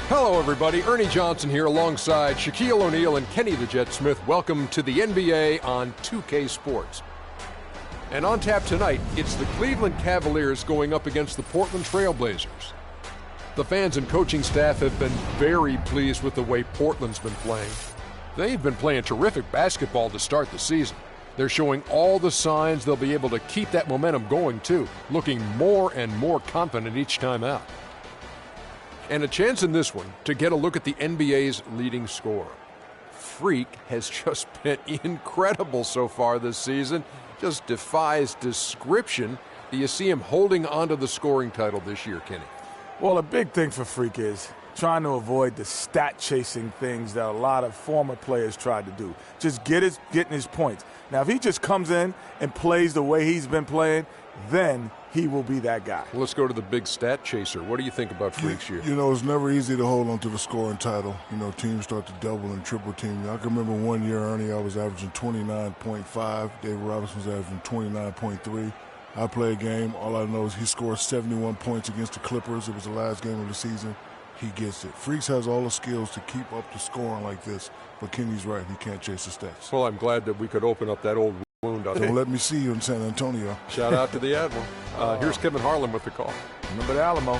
Hello, everybody. Ernie Johnson here alongside Shaquille O'Neal and Kenny the Jet Smith. Welcome to the NBA on 2K Sports. And on tap tonight, it's the Cleveland Cavaliers going up against the Portland Trail Blazers. The fans and coaching staff have been very pleased with the way Portland's been playing. They've been playing terrific basketball to start the season. They're showing all the signs they'll be able to keep that momentum going, too, looking more and more confident each time out. And a chance in this one to get a look at the NBA's leading scorer. Freak has just been incredible so far this season. Just defies description. Do you see him holding onto the scoring title this year, Kenny? Well, a big thing for Freak is trying to avoid the stat-chasing things that a lot of former players tried to do. Just getting his points. Now, if he just comes in and plays the way he's been playing, then he will be that guy. Well, let's go to the big stat chaser. What do you think about Freak's year? You know, it's never easy to hold on to the scoring title. You know, teams start to double and triple team. I can remember one year, Ernie, I was averaging 29.5. David Robinson was averaging 29.3. I play a game. All I know is he scored 71 points against the Clippers. It was the last game of the season. He gets it. Freaks has all the skills to keep up the scoring like this. But Kenny's right. He can't chase the stats. Well, I'm glad that we could open up that old wound. Don't let me see you in San Antonio. Shout out to the Admiral. Here's Kevin Harlan with the call. Remember the Alamo.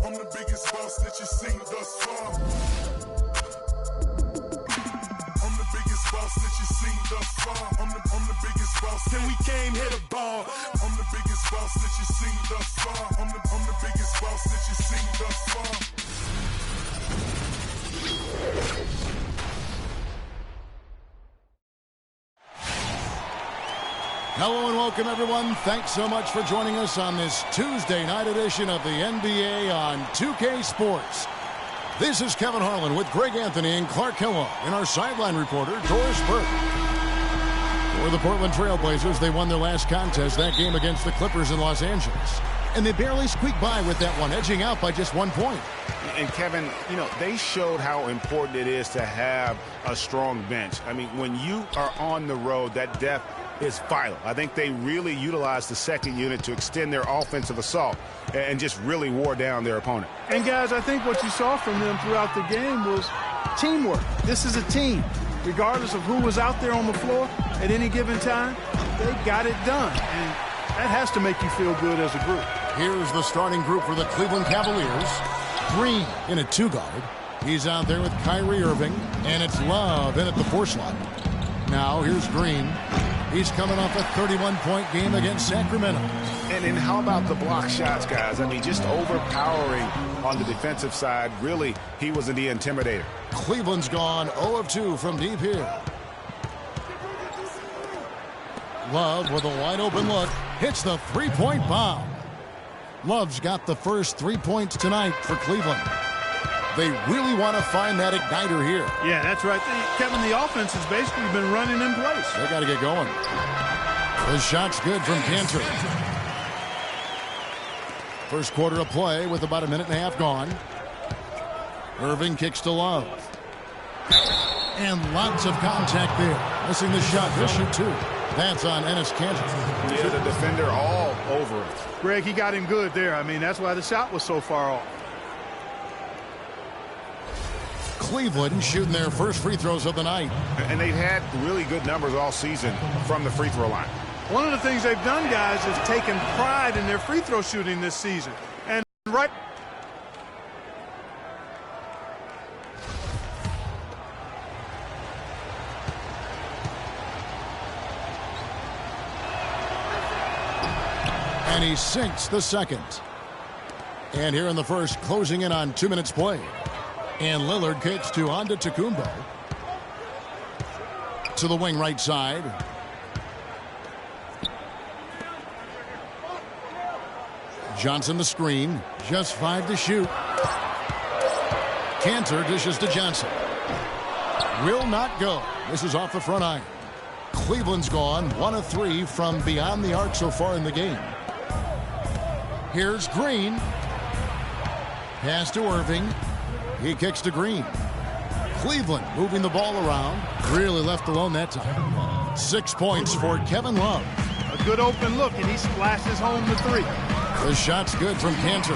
I'm the biggest boss that you've seen thus far. I'm the biggest boss that you've seen thus far. I'm the biggest boss. Then we came hit a ball. I'm the biggest boss that you've seen thus far. I'm the biggest boss that you've seen thus far. Hello and welcome, everyone. Thanks so much for joining us on this Tuesday night edition of the NBA on 2K Sports. This is Kevin Harlan with Greg Anthony and Clark Kellogg and our sideline reporter, Doris Burke. For the Portland Trail Blazers, they won their last contest, that game against the Clippers in Los Angeles. And they barely squeaked by with that one, edging out by just 1 point. And Kevin, you know, they showed how important it is to have a strong bench. I mean, when you are on the road, that depth is vital. I think they really utilized the second unit to extend their offensive assault and just really wore down their opponent. And guys, I think what you saw from them throughout the game was teamwork. This is a team. Regardless of who was out there on the floor at any given time, they got it done. And that has to make you feel good as a group. Here's the starting group for the Cleveland Cavaliers. Green in a two-guard. He's out there with Kyrie Irving, and it's Love in at the 4 slot. Now here's Green. He's coming off a 31-point game against Sacramento. And how about the block shots, guys? I mean, just overpowering on the defensive side. Really, he was the intimidator. Cleveland's gone 0 of 2 from deep here. Love with a wide-open look. Hits the three-point bomb. Love's got the first 3 points tonight for Cleveland. They really want to find that igniter here. Yeah, that's right. Kevin, the offense has basically been running in place. They got to get going. The shot's good from Cantor. First quarter of play with about a minute and a half gone. Irving kicks to Love. And lots of contact there. Missing the shot. He'll shoot 2. That's on Enes Kanter. Yeah, the defender all over it. Greg, he got him good there. I mean, that's why the shot was so far off. Cleveland shooting their first free throws of the night. And they've had really good numbers all season from the free throw line. One of the things they've done, guys, is taken pride in their free throw shooting this season. And right. And he sinks the second. And here in the first, closing in on 2 minutes played. And Lillard kicks to Antetokounmpo. To the wing right side. Johnson the screen. Just 5 to shoot. Kanter dishes to Johnson. Will not go. This is off the front iron. Cleveland's gone 1 of 3 from beyond the arc so far in the game. Here's Green. Pass to Irving. He kicks to Green. Cleveland moving the ball around. Really left alone that time. 6 points for Kevin Love. A good open look, and he splashes home the three. The shot's good from Cantor.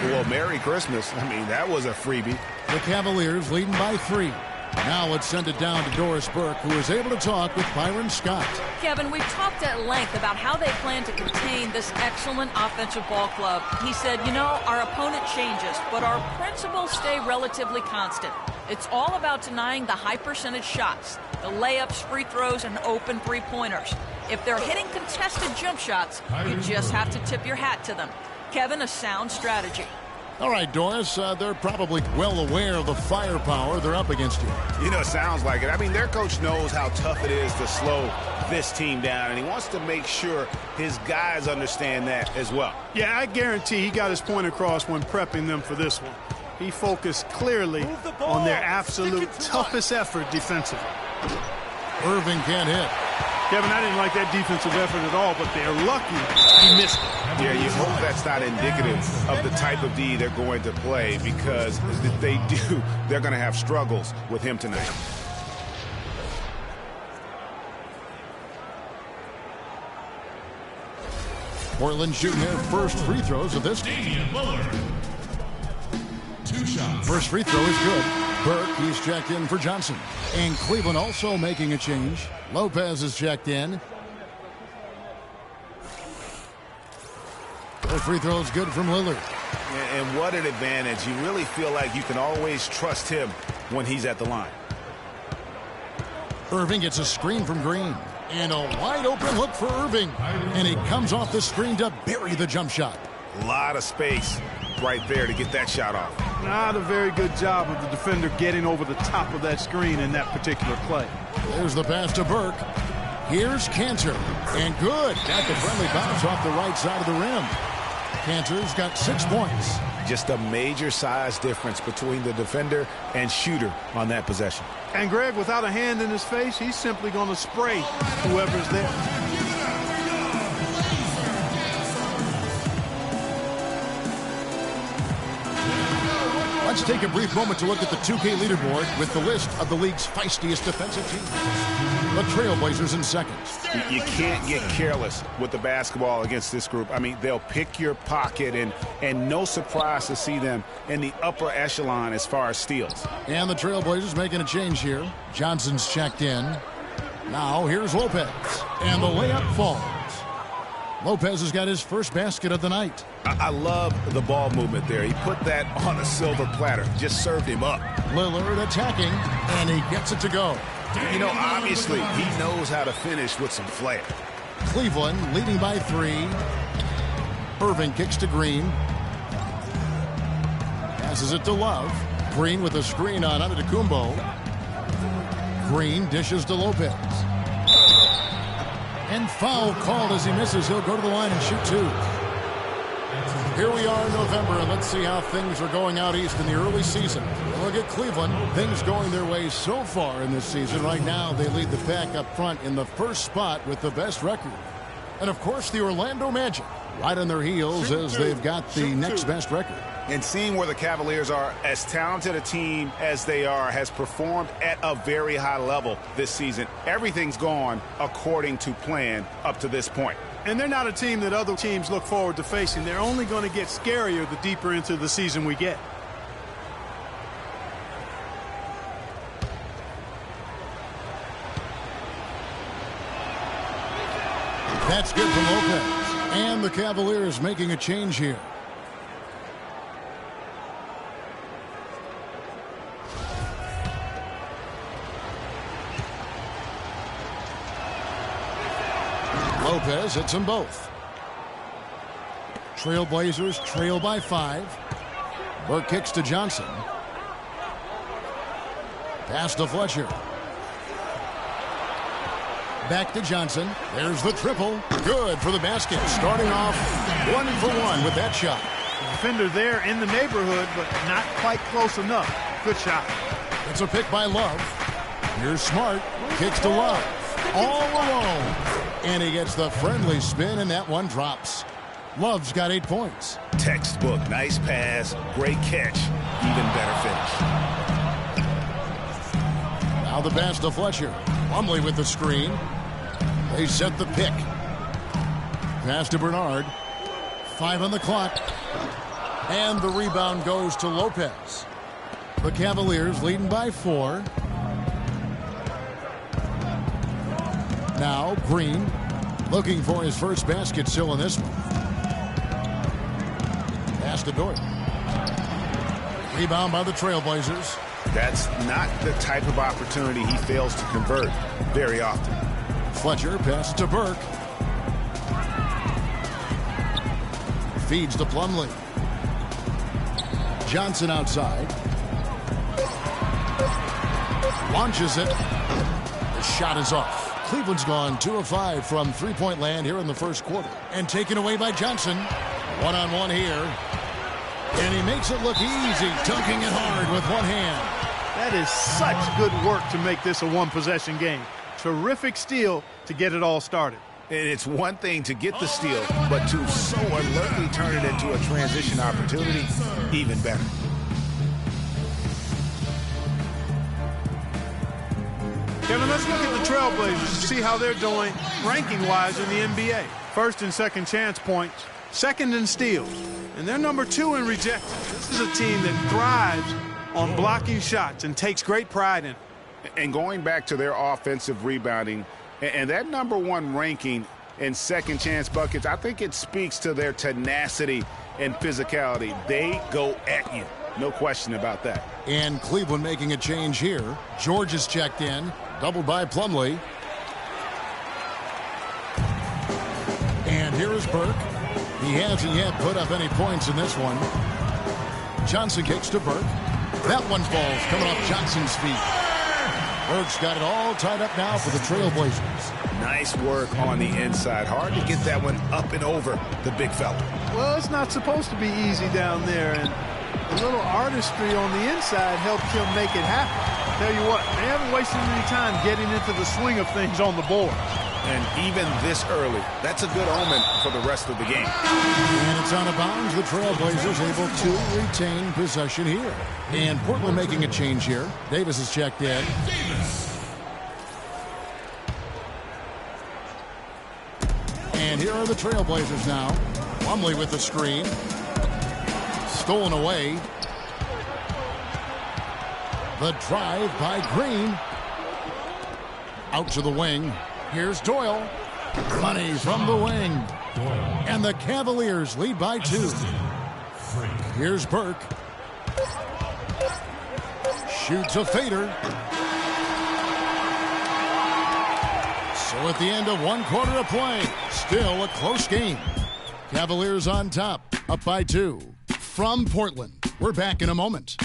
Well, Merry Christmas. I mean, that was a freebie. The Cavaliers leading by 3. Now let's send it down to Doris Burke, who is able to talk with Byron Scott. Kevin, we've talked at length about how they plan to contain this excellent offensive ball club. He said, you know, our opponent changes, but our principles stay relatively constant. It's all about denying the high percentage shots, the layups, free throws, and open three-pointers. If they're hitting contested jump shots, you just have to tip your hat to them. Kevin, a sound strategy. All right, Doris, they're probably well aware of the firepower they're up against you. You know, it sounds like it. I mean, their coach knows how tough it is to slow this team down, and he wants to make sure his guys understand that as well. Yeah, I guarantee he got his point across when prepping them for this one. He focused clearly on their absolute toughest effort defensively. Irving can't hit. Kevin, I didn't like that defensive effort at all, but they're lucky he missed it. Yeah, you hope that's not indicative of the type of D they're going to play, because if they do, they're going to have struggles with him tonight. Portland shooting their first free throws of this game. First free throw is good. Burke, he's checked in for Johnson. And Cleveland also making a change. Lopez is checked in. The free throw is good from Lillard. And what an advantage. You really feel like you can always trust him when he's at the line. Irving gets a screen from Green. And a wide open look for Irving. And he comes off the screen to bury the jump shot. A lot of space right there to get that shot off. Not a very good job of the defender getting over the top of that screen in that particular play. There's the pass to Burke. Here's Cantor. And good. Got the friendly bounce off the right side of the rim. Cantor's got 6 points. Just a major size difference between the defender and shooter on that possession. And Greg, without a hand in his face, he's simply going to spray whoever's there. Let's take a brief moment to look at the 2K leaderboard with the list of the league's feistiest defensive teams. The Trailblazers in second. You can't get careless with the basketball against this group. I mean, they'll pick your pocket, and no surprise to see them in the upper echelon as far as steals. And the Trailblazers making a change here. Johnson's checked in. Now here's Lopez. And the layup falls. Lopez has got his first basket of the night. I love the ball movement there. He put that on a silver platter. Just served him up. Lillard attacking, and he gets it to go. You know, obviously, he knows how to finish with some flair. Cleveland leading by 3. Irving kicks to Green. Passes it to Love. Green with a screen on Antetokounmpo. Green dishes to Lopez. And foul called as he misses. He'll go to the line and shoot 2. Here we are in November, and let's see how things are going out east in the early season. Look at Cleveland. Things going their way so far in this season. Right now, they lead the pack up front in the first spot with the best record. And, of course, the Orlando Magic right on their heels as they've got the next best record. And seeing where the Cavaliers are, as talented a team as they are, has performed at a very high level this season. Everything's gone according to plan up to this point. And they're not a team that other teams look forward to facing. They're only going to get scarier the deeper into the season we get. That's good from Lopez. And the Cavaliers making a change here. Lopez hits them both. Trailblazers trail by 5. Burke kicks to Johnson. Pass to Fletcher. Back to Johnson. There's the triple. Good for the basket. Starting off 1 for 1 with that shot. Defender there in the neighborhood, but not quite close enough. Good shot. It's a pick by Love. Here's Smart. Kicks to Love. All alone. And he gets the friendly spin, and that one drops. Love's got 8 points. Textbook. Nice pass. Great catch. Even better finish. Now the pass to Fletcher. Plumlee with the screen. They set the pick. Pass to Bernard. 5 on the clock. And the rebound goes to Lopez. The Cavaliers leading by 4. Now Green looking for his first basket still in this one. Pass to Dort. Rebound by the Trailblazers. That's not the type of opportunity he fails to convert very often. Fletcher passes to Burke. Feeds to Plumlee. Johnson outside. Launches it. The shot is off. Cleveland's gone 2 of 5 from three-point land here in the first quarter. And taken away by Johnson. One-on-one here. And he makes it look easy, dunking it hard with one hand. That is such good work to make this a one-possession game. Terrific steal to get it all started. And it's one thing to get the steal, but to so alertly turn it into a transition opportunity, even better. Kevin, let's look at the Trailblazers to see how they're doing ranking-wise in the NBA. First and second chance points, second in steals, and they're number 2 in rejections. This is a team that thrives on blocking shots and takes great pride in it. And going back to their offensive rebounding, and that number 1 ranking in second chance buckets, I think it speaks to their tenacity and physicality. They go at you. No question about that. And Cleveland making a change here. George is checked in. Doubled by Plumlee. And here is Burke. He hasn't yet put up any points in this one. Johnson kicks to Burke. That one falls coming off Johnson's feet. Burke's got it all tied up now for the Trailblazers. Nice work on the inside. Hard to get that one up and over the big fella. Well, it's not supposed to be easy down there, and a little artistry on the inside helped him make it happen. Tell you what, they haven't wasted any time getting into the swing of things on the board. And even this early, that's a good omen for the rest of the game. And it's out of bounds. The Trailblazers able to retain possession here. And Portland making a change here. Davis is checked in. And here are the Trailblazers now. Plumlee with the screen. Stolen away. The drive by Green. Out to the wing. Here's Doyle. Money from the wing. And the Cavaliers lead by 2. Here's Burke. Shoots a fader. So at the end of 1 quarter of play, still a close game. Cavaliers on top, up by 2. From Portland, we're back in a moment.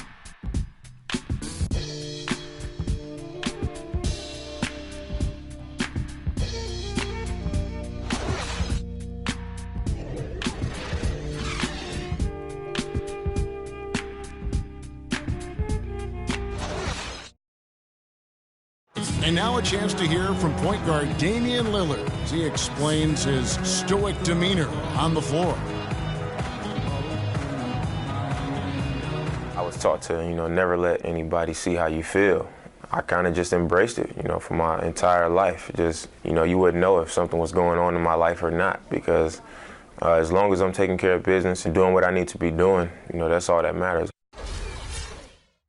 And now a chance to hear from point guard Damian Lillard as he explains his stoic demeanor on the floor. I was taught to, never let anybody see how you feel. I kind of just embraced it, for my entire life. Just, you wouldn't know if something was going on in my life or not, because as long as I'm taking care of business and doing what I need to be doing, that's all that matters.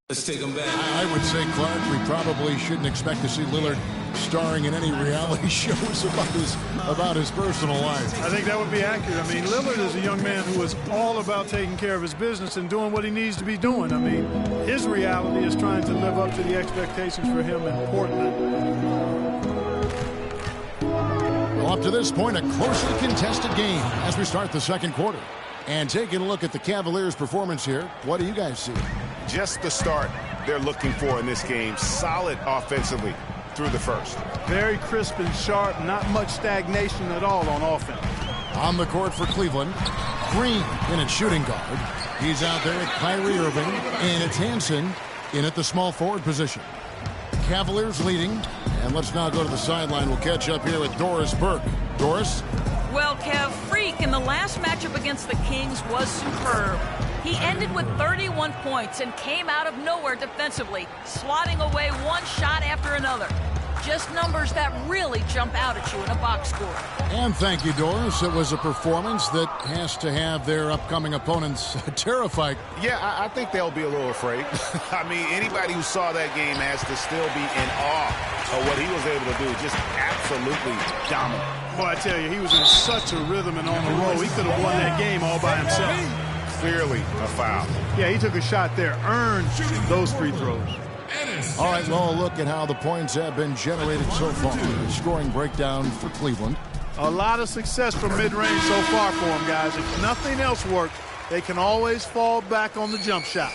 Let's take him back. I would say, Clark, we probably shouldn't expect to see Lillard starring in any reality shows about his personal life. I think that would be accurate. I mean, Lillard is a young man who is all about taking care of his business and doing what he needs to be doing. I mean, his reality is trying to live up to the expectations for him in Portland. Well, up to this point, a closely contested game as we start the second quarter. And taking a look at the Cavaliers' performance here, what do you guys see? Just the start they're looking for in this game. Solid offensively through the first. Very crisp and sharp, not much stagnation at all on offense. On the court for Cleveland, Green in at shooting guard. He's out there at Kyrie Irving, and it's Hansen in at the small forward position. Cavaliers leading, and let's now go to the sideline. We'll catch up here with Doris Burke. Doris? Well, Kev, Freak in the last matchup against the Kings was superb. He ended with 31 points and came out of nowhere defensively, slotting away one shot after another. Just numbers that really jump out at you in a box score. And thank you, Doris. It was a performance that has to have their upcoming opponents terrified. Yeah, I think they'll be a little afraid. I mean, anybody who saw that game has to still be in awe of what he was able to do. Just absolutely dominant. Boy, I tell you, he was in such a rhythm and on the roll. He could have won that game all by himself. Clearly a foul. Yeah, he took a shot there, earned those free throws. All right, well, look at how the points have been generated so far. The scoring breakdown for Cleveland. A lot of success from mid-range so far for them, guys. If nothing else worked, they can always fall back on the jump shot.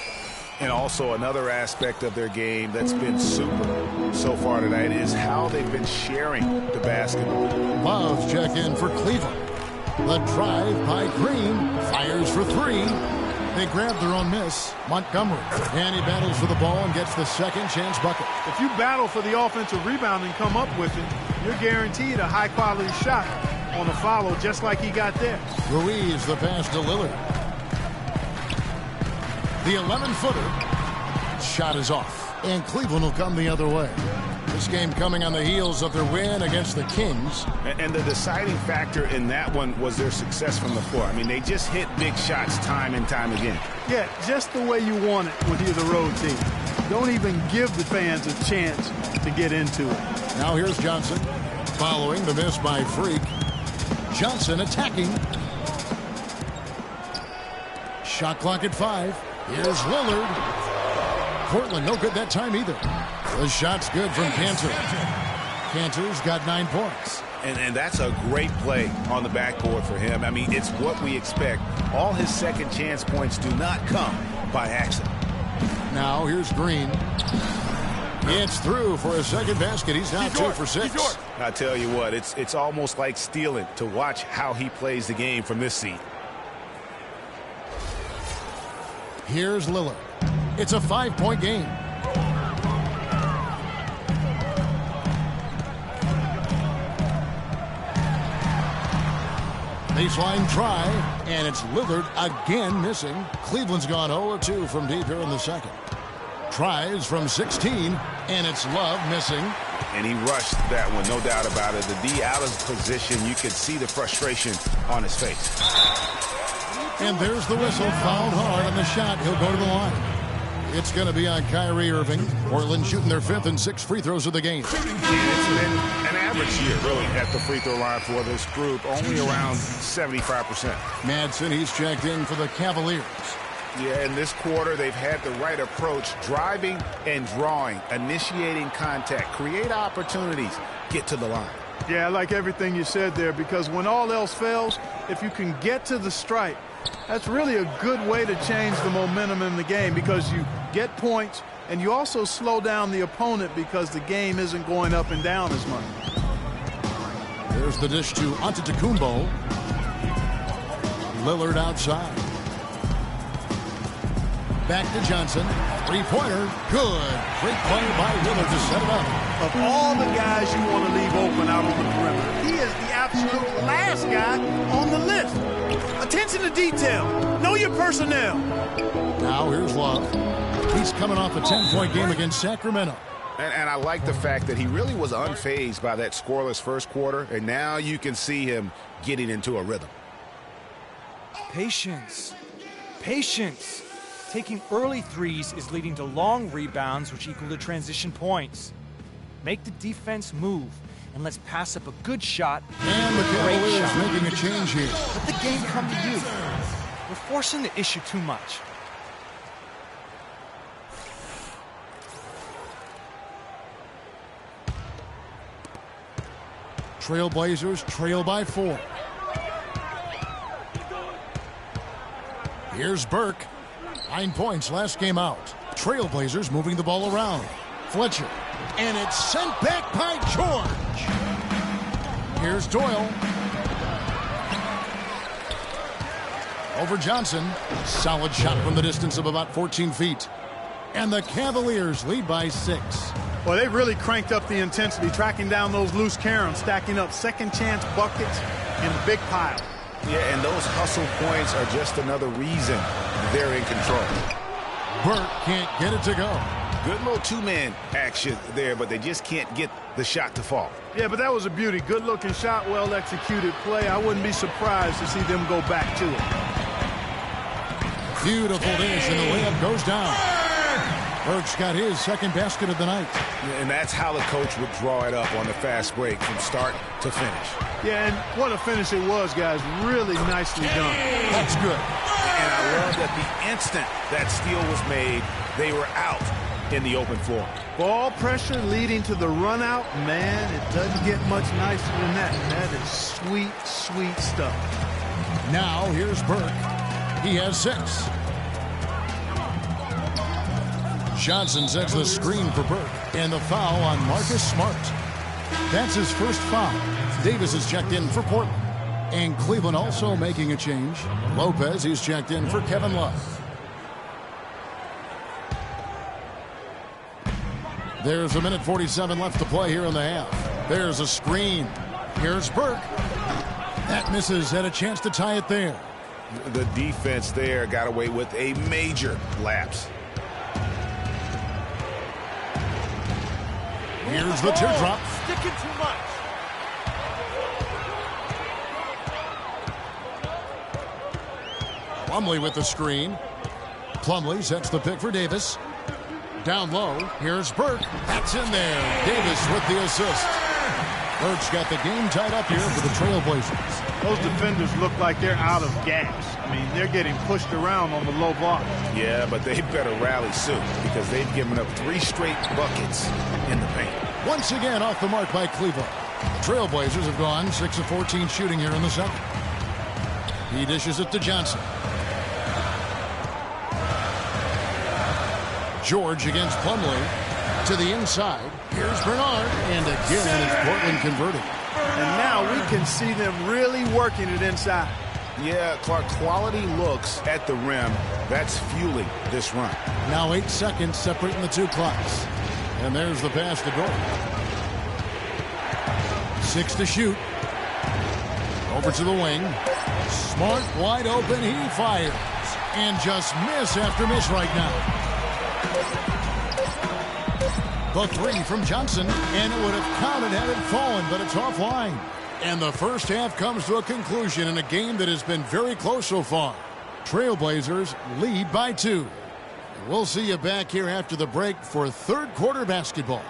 And also another aspect of their game that's been super so far tonight is how they've been sharing the basketball. Buffs check in for Cleveland. The drive by Green. Fires for three. They grab their own miss. Montgomery. And he battles for the ball and gets the second chance bucket. If you battle for the offensive rebound and come up with it, you're guaranteed a high-quality shot on a follow just like he got there. Ruiz the pass to Lillard. The 11-footer. Shot is off. And Cleveland will come the other way. This game coming on the heels of their win against the Kings. And the deciding factor in that one was their success from the floor. I mean, they just hit big shots time and time again. Yeah, just the way you want it when you're the road team. Don't even give the fans a chance to get into it. Now here's Johnson. Following the miss by Freak. Johnson attacking. Shot clock at 5. Here's Lillard. Portland no good that time either. The shot's good from Cantor. Cantor's got 9 points. And that's a great play on the backboard for him. I mean, it's what we expect. All his second chance points do not come by accident. Now here's Green. It's through for a second basket. He's now 2 for 6. I tell you what, it's almost like stealing to watch how he plays the game from this seat. Here's Lillard. It's a 5-point game. Baseline try, and it's Lillard again missing. Cleveland's gone 0-2 from deep here in the second. Tries from 16, and it's Love missing. And he rushed that one, no doubt about it. The D out of position, you could see the frustration on his face. And there's the whistle, fouled hard on the shot. He'll go to the line. It's going to be on Kyrie Irving. Portland shooting their 5th and 6th free throws of the game. And it's been an average year, really, at the free throw line for this group, only around 75%. Madsen, he's checked in for the Cavaliers. Yeah, in this quarter, they've had the right approach, driving and drawing, initiating contact, create opportunities, get to the line. Yeah, I like everything you said there, because when all else fails, if you can get to the stripe, that's really a good way to change the momentum in the game, because you get points and you also slow down the opponent because the game isn't going up and down as much. There's the dish to Antetokounmpo. Lillard outside. Back to Johnson. Three-pointer. Good. Great play by Lillard to set it up. Of all the guys you want to leave open out on the perimeter, he is the absolute last guy on the list. Attention to detail. Know your personnel. Now here's Love. He's coming off a 10-point game against Sacramento. And I like the fact that he really was unfazed by that scoreless first quarter, and now you can see him getting into a rhythm. Patience. Patience. Taking early threes is leading to long rebounds, which equal to transition points. Make the defense move, and let's pass up a good shot. And the Cavaliers making a change here. Let the game come to you. We're forcing the issue too much. Trailblazers trail by 4. Here's Burke. 9 points last game out. Trailblazers moving the ball around. Fletcher. And it's sent back by George. Here's Doyle. Over Johnson. Solid shot from the distance of about 14 feet. And the Cavaliers lead by 6. Well, they really cranked up the intensity, tracking down those loose caroms, stacking up second chance buckets, in a big pile. Yeah, and those hustle points are just another reason they're in control. Burke can't get it to go. Good little two-man action there, but they just can't get the shot to fall. Yeah, but that was a beauty. Good-looking shot, well-executed play. I wouldn't be surprised to see them go back to it. Beautiful dish, and the layup goes down. Burke's got his second basket of the night. And that's how the coach would draw it up on the fast break from start to finish. Yeah, and what a finish it was, guys. Really nicely done. That's good. And I love that the instant that steal was made, they were out in the open floor. Ball pressure leading to the run out. Man, it doesn't get much nicer than that. That is sweet, sweet stuff. Now here's Burke. He has 6. Johnson sets the screen for Burke, and the foul on Marcus Smart. That's his first foul. Davis is checked in for Portland. And Cleveland also making a change. Lopez is checked in for Kevin Love. There's a minute 47 left to play here in the half. There's a screen. Here's Burke. That misses, had a chance to tie it there. The defense there got away with a major lapse. Here's the teardrop. Sticking too much. Plumlee with the screen. Plumlee sets the pick for Davis. Down low, here's Burke. That's in there. Davis with the assist. Burke's got the game tied up here for the Trailblazers. Those defenders look like they're out of gas. I mean, they're getting pushed around on the low block. Yeah, but they better rally soon because they've given up 3 straight buckets in the paint. Once again off the mark by Cleveland. The Trailblazers have gone 6 of 14 shooting here in the second. He dishes it to Johnson. George against Plumlee to the inside. Here's Bernard, and again is Portland converting. And now we can see them really working it inside. Yeah, Clark, quality looks at the rim. That's fueling this run. Now 8 seconds separating the two clocks. And there's the pass to Gordon. 6 to shoot. Over to the wing. Smart, wide open, he fires. And just miss after miss right now. The 3 from Johnson, and it would have counted had it fallen, but it's offline. And the first half comes to a conclusion in a game that has been very close so far. Trailblazers lead by 2. We'll see you back here after the break for third quarter basketball.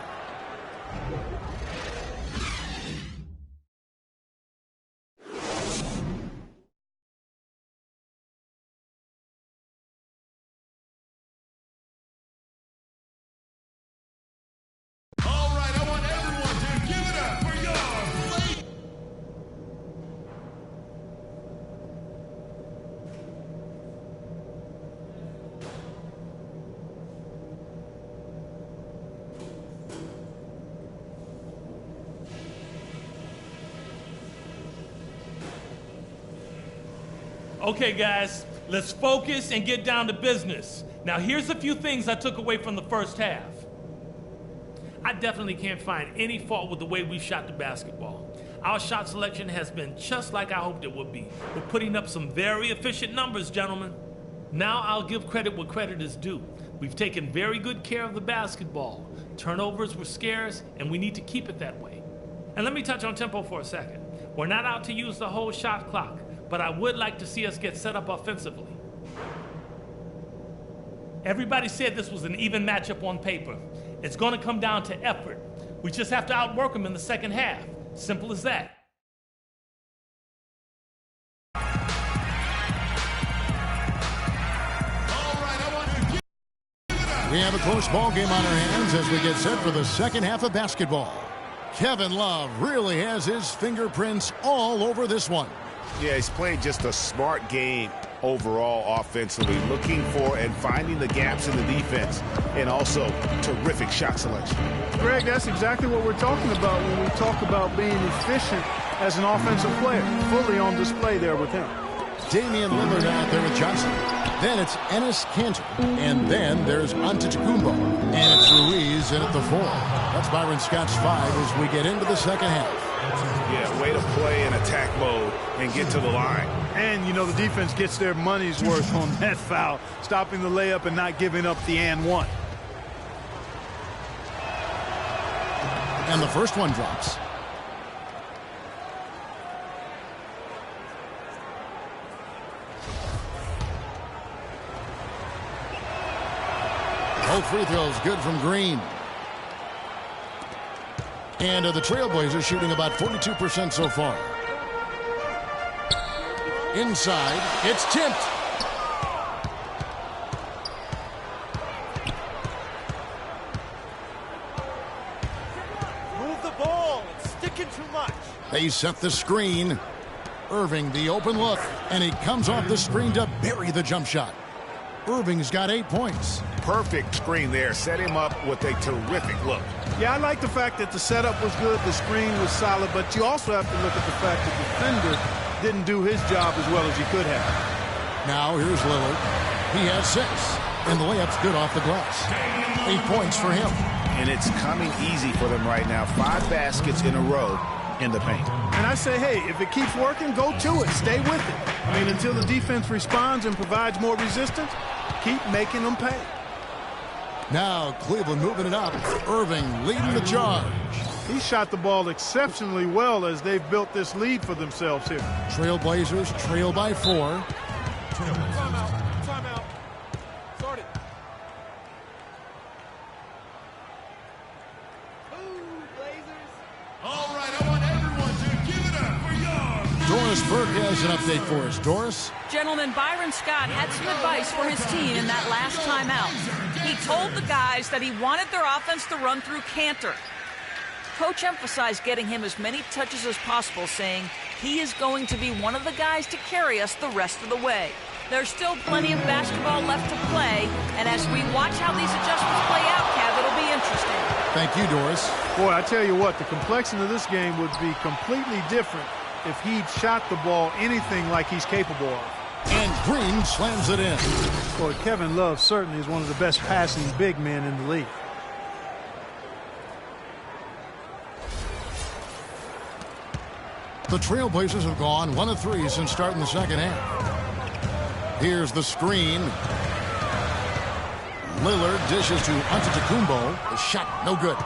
Okay, guys, let's focus and get down to business. Now, here's a few things I took away from the first half. I definitely can't find any fault with the way we shot the basketball. Our shot selection has been just like I hoped it would be. We're putting up some very efficient numbers, gentlemen. Now I'll give credit where credit is due. We've taken very good care of the basketball. Turnovers were scarce, and we need to keep it that way. And let me touch on tempo for a second. We're not out to use the whole shot clock, but I would like to see us get set up offensively. Everybody said this was an even matchup on paper. It's going to come down to effort. We just have to outwork them in the second half. Simple as that. We have a close ball game on our hands as we get set for the second half of basketball. Kevin Love really has his fingerprints all over this one. Yeah, he's played just a smart game overall offensively, looking for and finding the gaps in the defense, and also terrific shot selection. Greg, that's exactly what we're talking about when we talk about being efficient as an offensive player. Fully on display there with him. Damian Lillard out there with Johnson. Then it's Enes Kanter. And then there's Antetokounmpo. And it's Ruiz in at the 4. That's Byron Scott's 5 as we get into the second half. Yeah, way to play in attack mode and get to the line. And, you know, the defense gets their money's worth on that foul, stopping the layup and not giving up the and one. And the first one drops. Both free throws good from Green. And the Trailblazers shooting about 42% so far. Inside, it's tipped. Move the ball. It's sticking too much. They set the screen. Irving, the open look. And he comes off the screen to bury the jump shot. Irving's got 8 points. Perfect screen there. Set him up with a terrific look. Yeah, I like the fact that the setup was good, the screen was solid, but you also have to look at the fact that the defender didn't do his job as well as he could have. Now here's Lillard. He has 6. And the layup's good off the glass. 8 points for him. And it's coming easy for them right now. 5 baskets in a row in the paint. And I say, hey, if it keeps working, go to it. Stay with it. I mean, until the defense responds and provides more resistance, keep making them pay. Now Cleveland moving it up. Irving leading the charge. He shot the ball exceptionally well as they've built this lead for themselves here. Trailblazers trail by 4. Timeout. Start it. All right, I want everyone to give it up for yours. Doris Burke has an update for us. Doris? Gentlemen, Byron Scott had some advice for his team in that last timeout. He told the guys that he wanted their offense to run through Cantor. Coach emphasized getting him as many touches as possible, saying he is going to be one of the guys to carry us the rest of the way. There's still plenty of basketball left to play, and as we watch how these adjustments play out, Kev, it'll be interesting. Thank you, Doris. Boy, I tell you what, the complexion of this game would be completely different if he'd shot the ball anything like he's capable of. And Green slams it in. Boy, Kevin Love certainly is one of the best passing big men in the league. The Trailblazers have gone 1 of 3 since starting the second half. Here's the screen. Lillard dishes to Antetokounmpo. The shot, no good.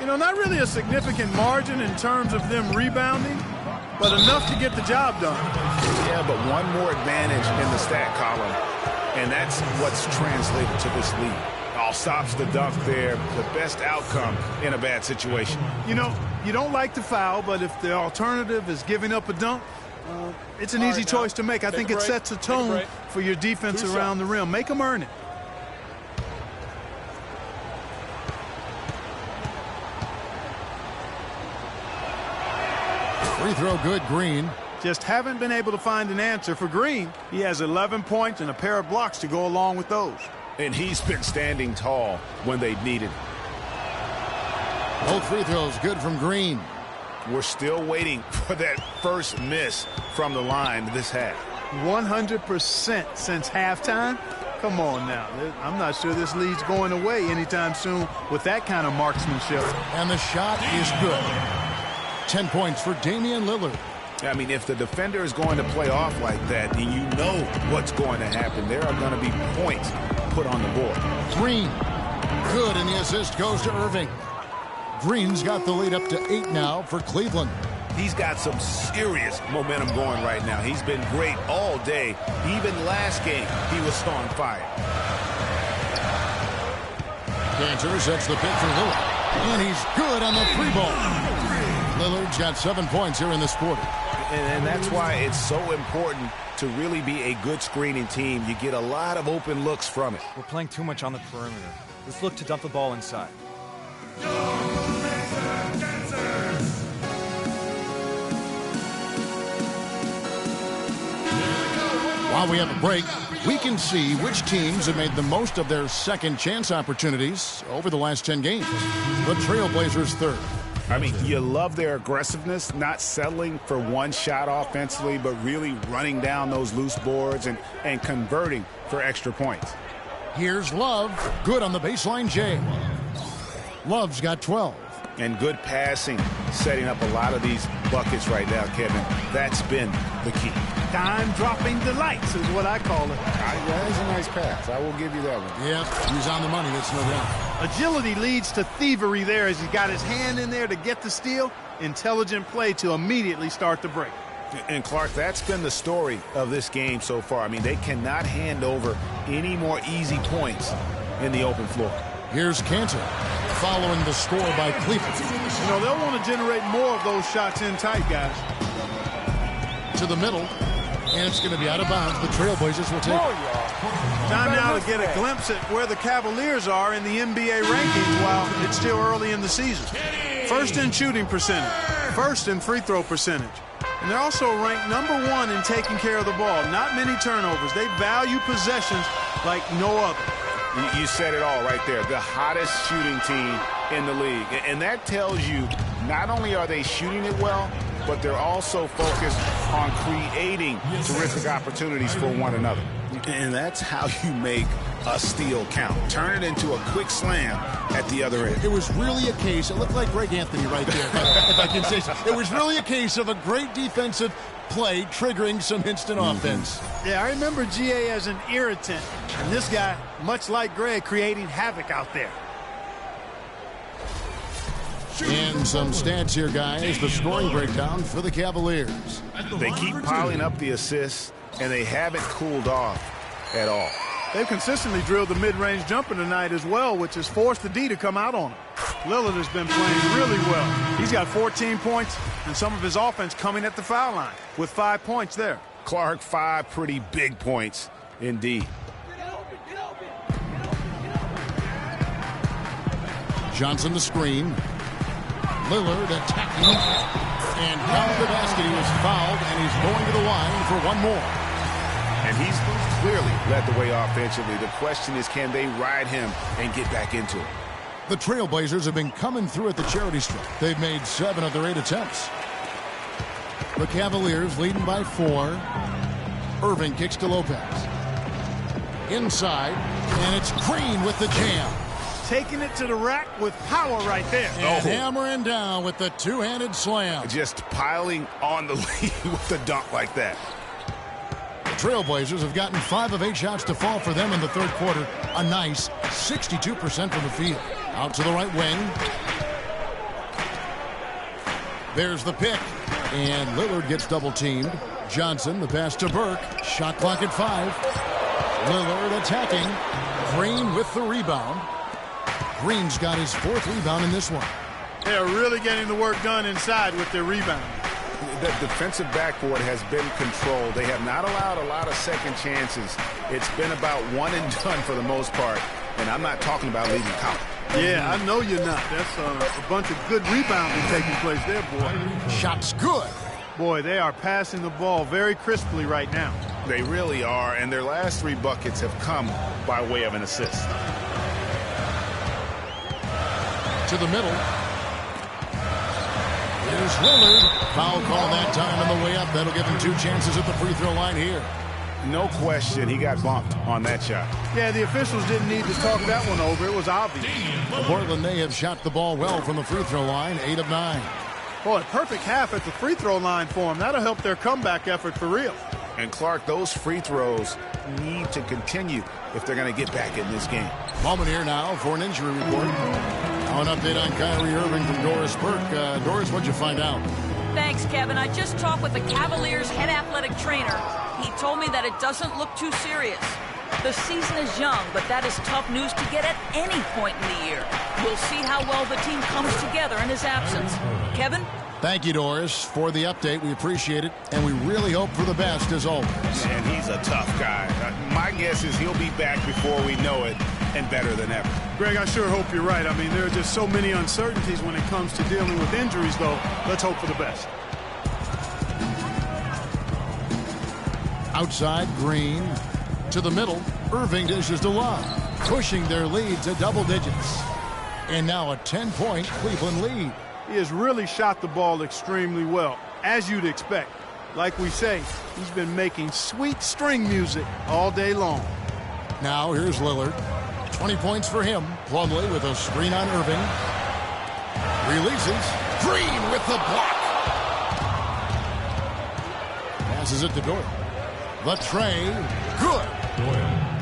You know, not really a significant margin in terms of them rebounding, but enough to get the job done. Yeah, but one more advantage in the stat column, and that's what's translated to this lead. All stops the dunk there, the best outcome in a bad situation. You know, you don't like the foul, but if the alternative is giving up a dunk, it's an easy choice to make. I think it sets a tone for your defense around the rim. Make them earn it. Free throw good, Green. Just haven't been able to find an answer for Green. He has 11 points and a pair of blocks to go along with those. And he's been standing tall when they needed. Both free throws good from Green. We're still waiting for that first miss from the line this half. 100% since halftime? Come on now. I'm not sure this lead's going away anytime soon with that kind of marksmanship. And the shot is good. 10 points for Damian Lillard. I mean, if the defender is going to play off like that, then you know what's going to happen. There are going to be points put on the board. Green. Good, and the assist goes to Irving. Green's got the lead up to 8 now for Cleveland. He's got some serious momentum going right now. He's been great all day. Even last game, he was on fire. Cantor sets the pick for Lillard. And he's good on the 3 ball. Lillard's got 7 points here in this quarter. And that's why it's so important to really be a good screening team. You get a lot of open looks from it. We're playing too much on the perimeter. Let's look to dump the ball inside. While we have a break, we can see which teams have made the most of their second chance opportunities over the last 10 games. The Trailblazers third. I mean, you love their aggressiveness, not settling for one shot offensively, but really running down those loose boards and converting for extra points. Here's Love. Good on the baseline J. Love's got 12. And good passing, setting up a lot of these buckets right now, Kevin. That's been the key. Time-dropping delights is what I call it. That is a nice pass. I will give you that one. Yeah, he's on the money, that's no doubt. Agility leads to thievery there as he got his hand in there to get the steal. Intelligent play to immediately start the break. And, Clark, that's been the story of this game so far. I mean, they cannot hand over any more easy points in the open floor. Here's Cantor following the score by Cleveland. You know, they'll want to generate more of those shots in tight, guys. To the middle, and it's going to be out of bounds. The Trailblazers will take it. Time now to get a glimpse at where the Cavaliers are in the NBA rankings while it's still early in the season. First in shooting percentage, first in free throw percentage. And they're also ranked #1 in taking care of the ball. Not many turnovers. They value possessions like no other. You said it all right there. The hottest shooting team in the league. And that tells you not only are they shooting it well, but they're also focused on creating terrific opportunities for one another. And that's how you make a steal count. Turn it into a quick slam at the other end. It was really a case, it looked like Greg Anthony right there, if I can say so. It was really a case of a great defensive play triggering some instant offense. Yeah, I remember GA as an irritant. And this guy, much like Greg, creating havoc out there. And some stats here, guys. The scoring breakdown for the Cavaliers. They keep piling up the assists, and they haven't cooled off at all. They've consistently drilled the mid-range jumper tonight as well, which has forced the D to come out on him. Lillard has been playing really well. He's got 14 points and some of his offense coming at the foul line with 5 points there. Clark, 5 pretty big points indeed. Johnson the screen. Lillard attacking. And down the basket, he was fouled, and he's going to the line for one more. And he's clearly led the way offensively. The question is, can they ride him and get back into it? The Trailblazers have been coming through at the charity stripe. They've made 7 of their 8 attempts. The Cavaliers leading by 4. Irving kicks to Lopez. Inside, and it's Green with the jam. Taking it to the rack with power right there. And hammering down with the two-handed slam. Just piling on the lead with a dunk like that. The Trailblazers have gotten 5 of 8 shots to fall for them in the third quarter. A nice 62% from the field. Out to the right wing. There's the pick. And Lillard gets double-teamed. Johnson, the pass to Burke. Shot clock at 5. Lillard attacking. Green with the rebound. Green's got his 4th rebound in this one. They're really getting the work done inside with their rebound. The defensive backboard has been controlled. They have not allowed a lot of second chances. It's been about one and done for the most part. And I'm not talking about leaving count. Yeah, I know you're not. That's a bunch of good rebounding taking place there, boy. Shot's good. Boy, they are passing the ball very crisply right now. They really are, and their last 3 buckets have come by way of an assist. To the middle. Here's Lillard. Foul call that time on the way up. That'll give him 2 chances at the free throw line here. No question, he got bumped on that shot. Yeah, the officials didn't need to talk that one over. It was obvious. Portland, they have shot the ball well from the free throw line, 8 of 9. Boy, perfect half at the free throw line for them. That'll help their comeback effort for real. And Clark, those free throws need to continue if they're going to get back in this game. Moment here now for an injury report. Now an update on Kyrie Irving from Doris Burke. Doris, what'd you find out? Thanks, Kevin. I just talked with the Cavaliers' head athletic trainer. He told me that it doesn't look too serious. The season is young, but that is tough news to get at any point in the year. We'll see how well the team comes together in his absence. Kevin? Thank you, Doris, for the update. We appreciate it, and we really hope for the best, as always. And he's a tough guy. My guess is he'll be back before we know it, and better than ever. Greg, I sure hope you're right. I mean, there are just so many uncertainties when it comes to dealing with injuries, though. Let's hope for the best. Outside, Green. To the middle, Irving dishes to Love, pushing their lead to double digits. And now a 10-point Cleveland lead. He has really shot the ball extremely well, as you'd expect. Like we say, he's been making sweet string music all day long. Now here's Lillard. 20 points for him. Plumlee with a screen on Irving. Releases. Green with the block. Passes it to Doyle. The tray. Good.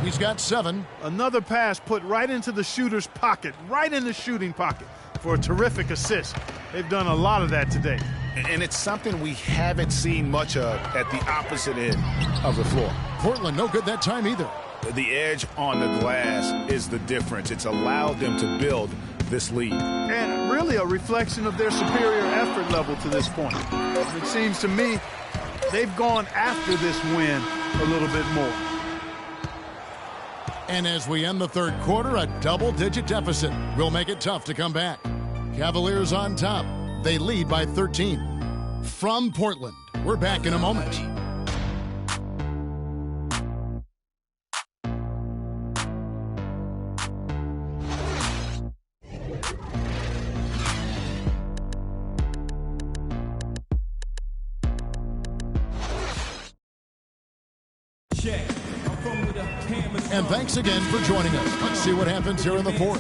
He's got 7. Another pass put right into the shooter's pocket, right in the shooting pocket for a terrific assist. They've done a lot of that today. And it's something we haven't seen much of at the opposite end of the floor. Portland no good that time either. The edge on the glass is the difference. It's allowed them to build this lead. And really a reflection of their superior effort level to this point. It seems to me they've gone after this win a little bit more. And as we end the third quarter, a double-digit deficit will make it tough to come back. Cavaliers on top. They lead by 13. From Portland, we're back in a moment. And thanks again for joining us. Let's see what happens here in the fourth.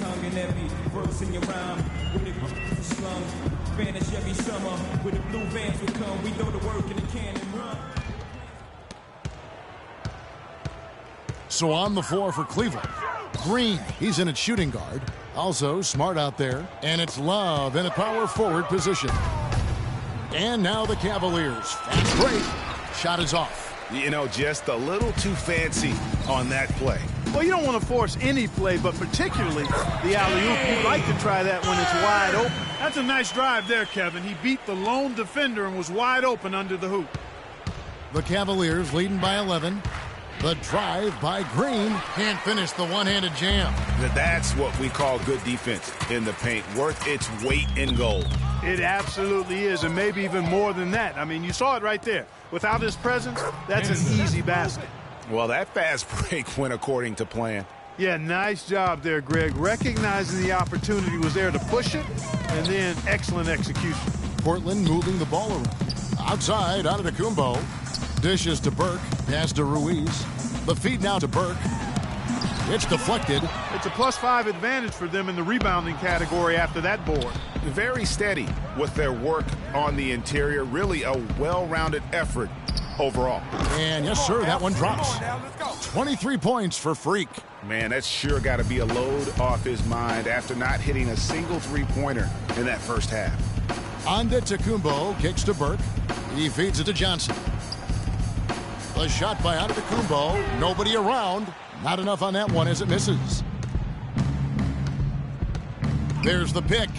So on the floor for Cleveland. Green, he's in at shooting guard. Also smart out there. And it's Love in a power forward position. And now the Cavaliers. Fast break. Shot is off. You know, just a little too fancy on that play. Well, you don't want to force any play, but particularly the alley-oop. You'd like to try that when it's wide open. That's a nice drive there, Kevin. He beat the lone defender and was wide open under the hoop. The Cavaliers leading by 11. The drive by Green. Can't finish the one-handed jam. That's what we call good defense in the paint. Worth its weight in gold. It absolutely is, and maybe even more than that. I mean, you saw it right there. Without his presence, that's an easy basket. Well, that fast break went according to plan. Yeah, nice job there, Greg. Recognizing the opportunity was there to push it, and then excellent execution. Portland moving the ball around. Outside, Antetokounmpo. Dishes to Burke. Pass to Ruiz. The feed now to Burke. It's deflected. It's a +5 advantage for them in the rebounding category after that board. Very steady with their work on the interior. Really a well-rounded effort overall. And yes, sir, that one drops. 23 points for Freak. Man, that's sure got to be a load off his mind after not hitting a single three-pointer in that first half. Antetokounmpo kicks to Burke. He feeds it to Johnson. The shot by Antetokounmpo. Nobody around. Not enough on that one as it misses. There's the pick.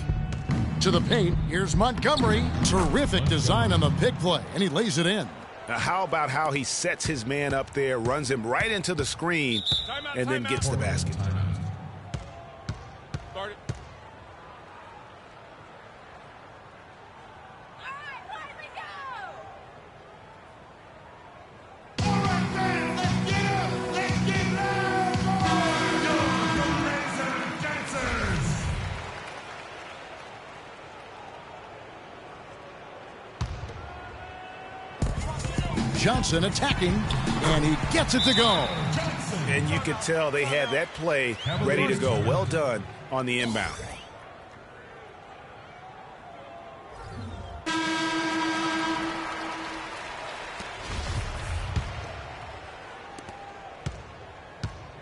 To the paint. Here's Montgomery. Terrific design on the pick play, and he lays it in. Now, how about how he sets his man up there, runs him right into the screen, and then gets the basket. Johnson attacking, and he gets it to go. And you could tell they had that play ready to go. Well done on the inbound.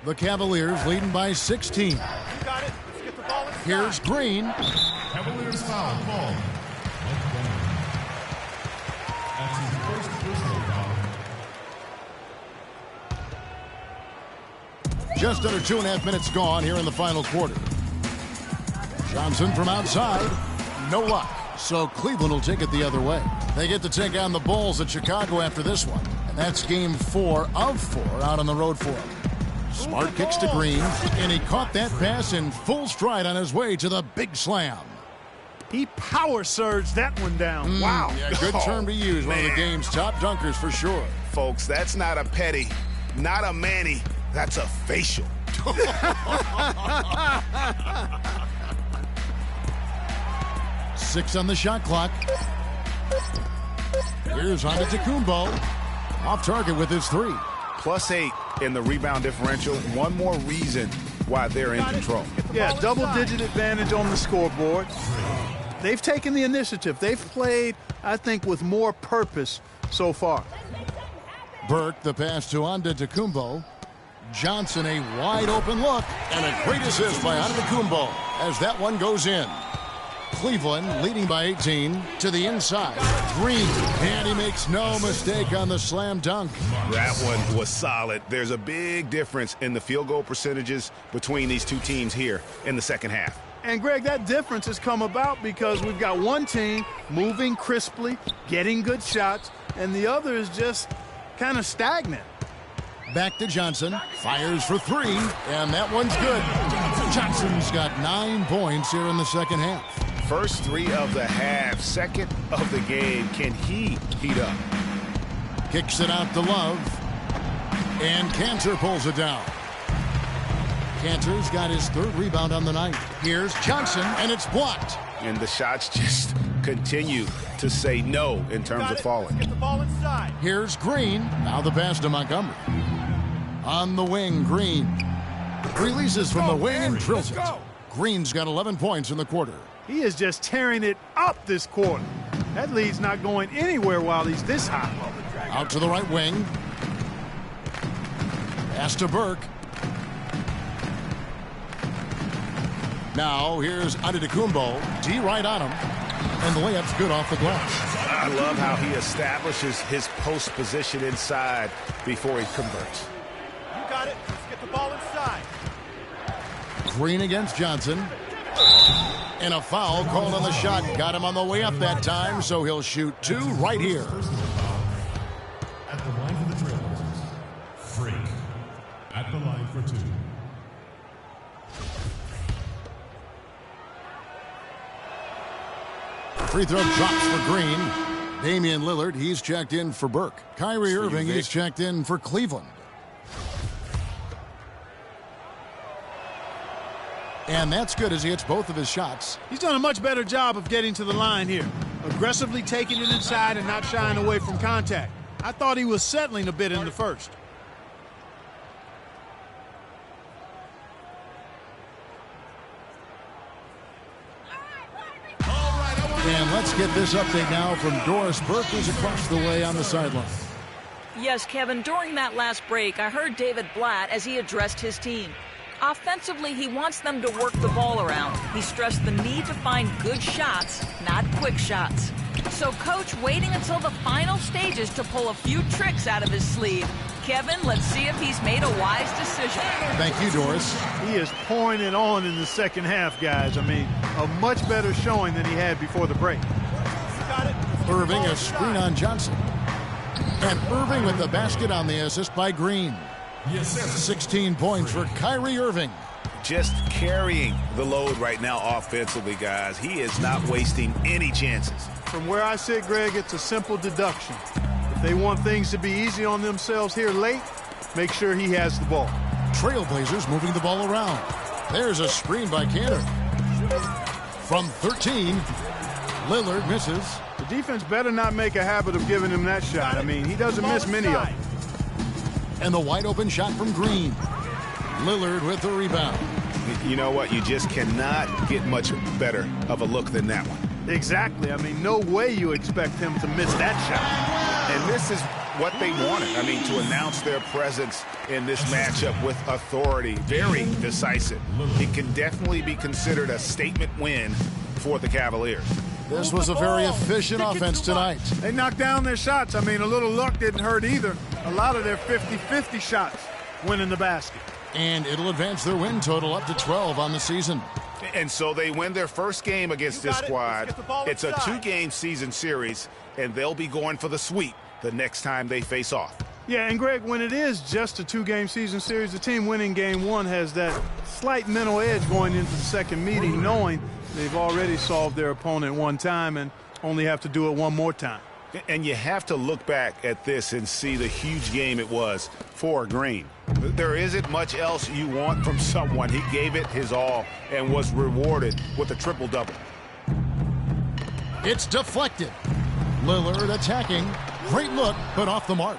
The Cavaliers leading by 16. You got it. Let's get the ball inside. Here's Green. Cavaliers foul call. That's his first personal foul. Just under 2.5 minutes gone here in the final quarter. Johnson from outside. No luck. So Cleveland will take it the other way. They get to take on the Bulls at Chicago after this one. And that's game 4 of 4 out on the road for him. Smart kicks to Green. And he caught that pass in full stride on his way to the big slam. He power surged that one down. Wow. Yeah, good term to use. One of the game's top dunkers for sure. Folks, that's not a petty, not a Manny. That's a facial. 6 on the shot clock. Here's Antetokounmpo. Off target with his 3. +8 in the rebound differential. One more reason why they're in control. Yeah, double-digit advantage on the scoreboard. they've taken the initiative. They've played, I think, with more purpose so far. Burke, the pass to Antetokounmpo. Johnson, a wide open look, and a great assist by Antetokounmpo as that one goes in. Cleveland leading by 18 to the inside. Green, and he makes no mistake on the slam dunk. That one was solid. There's a big difference in the field goal percentages between these two teams here in the second half. And, Greg, that difference has come about because we've got one team moving crisply, getting good shots, and the other is just kind of stagnant. Back to Johnson. Fires for three, and that one's good. Johnson's got 9 points here in the second half. First three of the half, second of the game. Can he heat up? Kicks it out to Love. And Cantor pulls it down. Cantor's got his 3rd rebound on the night. Here's Johnson, and it's blocked. And the shots just continue to say no in terms of falling. Get the ball inside. Here's Green. Now the pass to Montgomery. On the wing, Green. Releases from the wing and drills it. Green's got 11 points in the quarter. He is just tearing it up this quarter. That lead's not going anywhere while he's this high. Out to the right wing. Pass to Burke. Now here's Antetokounmpo. D right on him. And the layup's good off the glass. I love how he establishes his post position inside before he converts. You got it. Let's get the ball inside. Green against Johnson. And a foul called on the shot. Got him on the way up that time, so he'll shoot 2 right here. At the line for the Trailblazers, Freak. At the line for 2. Free throw drops for Green. Damian Lillard, he's checked in for Burke. Kyrie Irving, he's checked in for Cleveland. And that's good as he hits both of his shots. He's done a much better job of getting to the line here. Aggressively taking it inside and not shying away from contact. I thought he was settling a bit in the first. And let's get this update now from Doris Burke, who's across the way on the sideline. Yes, Kevin, during that last break, I heard David Blatt as he addressed his team. Offensively, he wants them to work the ball around. He stressed the need to find good shots, not quick shots. So Coach waiting until the final stages to pull a few tricks out of his sleeve. Kevin, let's see if he's made a wise decision. Thank you, Doris. He is pouring it on in the second half, guys. I mean, a much better showing than he had before the break. Irving, a screen on Johnson. And Irving with the basket on the assist by Green. 16 points for Kyrie Irving. Just carrying the load right now offensively, guys. He is not wasting any chances. From where I sit, Greg, it's a simple deduction. If they want things to be easy on themselves here late, make sure he has the ball. Trailblazers moving the ball around. There's a screen by Cantor. From 13, Lillard misses. The defense better not make a habit of giving him that shot. I mean, he doesn't miss many of them. And the wide open shot from Green. Lillard with the rebound. You know what? You just cannot get much better of a look than that one. Exactly. I mean, no way you expect him to miss that shot. And this is what they wanted. I mean, to announce their presence in this matchup with authority. Very decisive. It can definitely be considered a statement win for the Cavaliers. This was a very efficient offense tonight. They knocked down their shots. I mean, a little luck didn't hurt either. A lot of their 50-50 shots went in the basket. And it'll advance their win total up to 12 on the season. And so they win their first game against this squad. It's a 2-game season series, and they'll be going for the sweep the next time they face off. Yeah, and Greg, when it is just a 2-game season series, the team winning game 1 has that slight mental edge going into the second meeting, knowing they've already solved their opponent one time and only have to do it one more time. And you have to look back at this and see the huge game it was for Green. There isn't much else you want from someone. He gave it his all and was rewarded with a triple-double. It's deflected. Lillard attacking. Great look, but off the mark.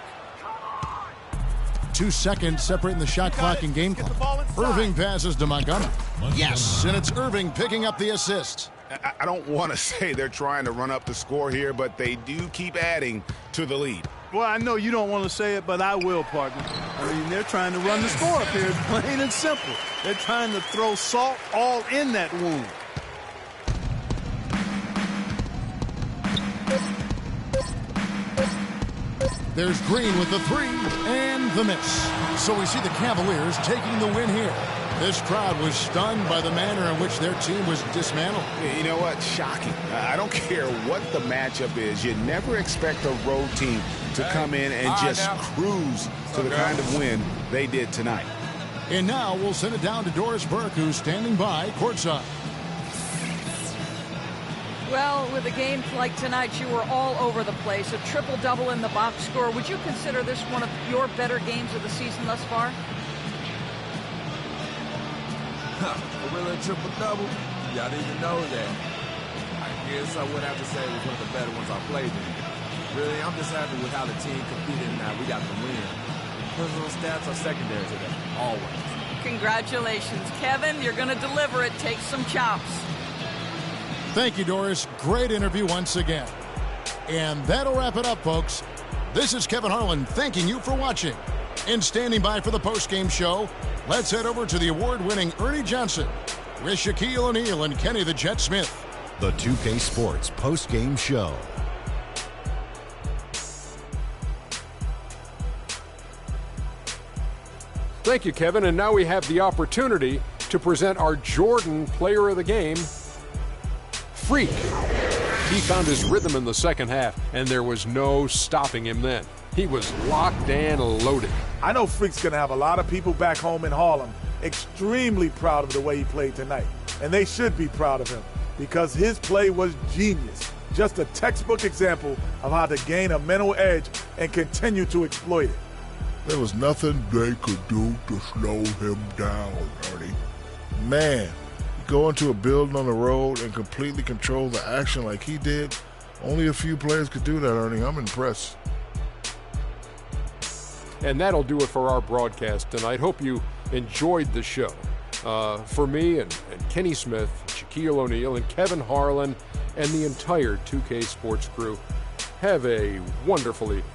2 seconds separating the shot clock and game clock. Irving passes to Montgomery. Yes, and it's Irving picking up the assist. I don't want to say they're trying to run up the score here, but they do keep adding to the lead. Well, I know you don't want to say it, but I will, partner. I mean, they're trying to run the score up here, plain and simple. They're trying to throw salt all in that wound. There's Green with the three and the miss. So we see the Cavaliers taking the win here. This crowd was stunned by the manner in which their team was dismantled. You know what? Shocking. I don't care what the matchup is. You never expect a road team to come in and just cruise to the kind of win they did tonight. And now we'll send it down to Doris Burke, who's standing by courtside. Well, with a game like tonight, you were all over the place. A triple-double in the box score. Would you consider this one of your better games of the season thus far? A real triple-double? Y'all didn't even know that. I guess I would have to say it was one of the better ones I played in. Really, I'm just happy with how the team competed and that we got the win. Personal stats are secondary to that, always. Congratulations, Kevin. You're going to deliver it. Take some chops. Thank you, Doris. Great interview once again. And that'll wrap it up, folks. This is Kevin Harlan thanking you for watching. And standing by for the postgame show, let's head over to the award-winning Ernie Johnson with Shaquille O'Neal and Kenny the Jet Smith. The 2K Sports postgame show. Thank you, Kevin. And now we have the opportunity to present our Jordan Player of the Game, Freak. He found his rhythm in the second half, and there was no stopping him then. He was locked and loaded. I know Freak's going to have a lot of people back home in Harlem extremely proud of the way he played tonight. And they should be proud of him because his play was genius. Just a textbook example of how to gain a mental edge and continue to exploit it. There was nothing they could do to slow him down, Ernie. Man, go into a building on the road and completely control the action like he did. Only a few players could do that, Ernie. I'm impressed. And that'll do it for our broadcast tonight. Hope you enjoyed the show. For me and Kenny Smith, Shaquille O'Neal, and Kevin Harlan, and the entire 2K Sports crew, have a wonderful evening.